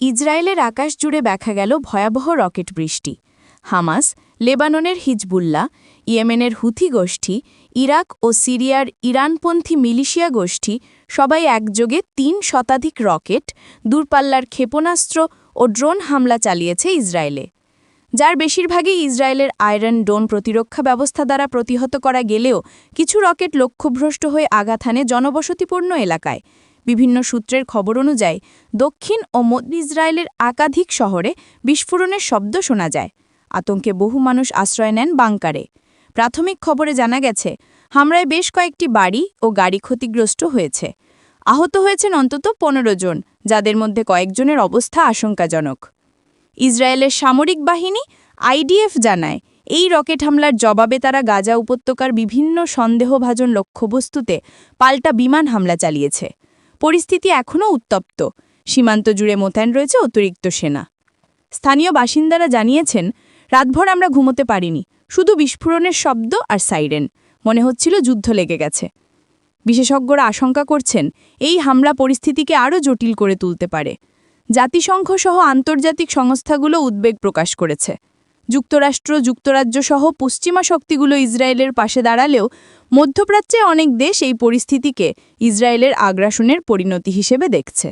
ইসরায়েলের আকাশ জুড়ে দেখা গেল ভয়াবহ রকেট বৃষ্টি। হামাস, লেবাননের হিজবুল্লাহ, ইয়েমেনের হুথি গোষ্ঠী, ইরাক ও সিরিয়ার ইরানপন্থী মিলিশিয়া গোষ্ঠী সবাই একযোগে ৩ শতাধিক রকেট, দূরপাল্লার ক্ষেপণাস্ত্র ও ড্রোন হামলা চালিয়েছে ইসরায়েলে, যার বেশিরভাগই ইসরায়েলের আয়রন ডোম প্রতিরক্ষা ব্যবস্থা দ্বারা প্রতিহত করা গেলেও কিছু রকেট লক্ষ্যভ্রষ্ট হয়ে আঘাত হানে জনবসতিপূর্ণ এলাকায়। বিভিন্ন সূত্রের খবর অনুযায়ী দক্ষিণ ও মধ্য ইসরায়েলের একাধিক শহরে বিস্ফোরণের শব্দ শোনা যায়। আতঙ্কে বহু মানুষ আশ্রয় নেন বাংকারে। প্রাথমিক খবরে জানা গেছে, হামলায় বেশ কয়েকটি বাড়ি ও গাড়ি ক্ষতিগ্রস্ত হয়েছে। আহত হয়েছেন অন্তত ১৫ জন, যাদের মধ্যে কয়েকজনের অবস্থা আশঙ্কাজনক। ইসরায়েলের সামরিক বাহিনী আইডিএফ জানায়, এই রকেট হামলার জবাবে তারা গাজা উপত্যকার বিভিন্ন সন্দেহভাজন লক্ষ্যবস্তুতে পাল্টা বিমান হামলা চালিয়েছে। পরিস্থিতি এখনও উত্তপ্ত। সীমান্ত জুড়ে মোতায়েন রয়েছে অতিরিক্ত সেনা। স্থানীয় বাসিন্দারা জানিয়েছেন, রাতভর আমরা ঘুমোতে পারিনি, শুধু বিস্ফোরণের শব্দ আর সাইরেন। মনে হচ্ছিল যুদ্ধ লেগে গেছে। বিশেষজ্ঞরা আশঙ্কা করছেন, এই হামলা পরিস্থিতিকে আরও জটিল করে তুলতে পারে। জাতিসংঘ সহ আন্তর্জাতিক সংস্থাগুলো উদ্বেগ প্রকাশ করেছে। যুক্তরাষ্ট্র, যুক্তরাজ্য সহ পশ্চিমা শক্তিগুলো ইসরায়েলের পাশে দাঁড়ালেও মধ্যপ্রাচ্যে অনেক দেশ এই পরিস্থিতিকে ইসরায়েলের আগ্রাসনের পরিণতি হিসেবে দেখছে।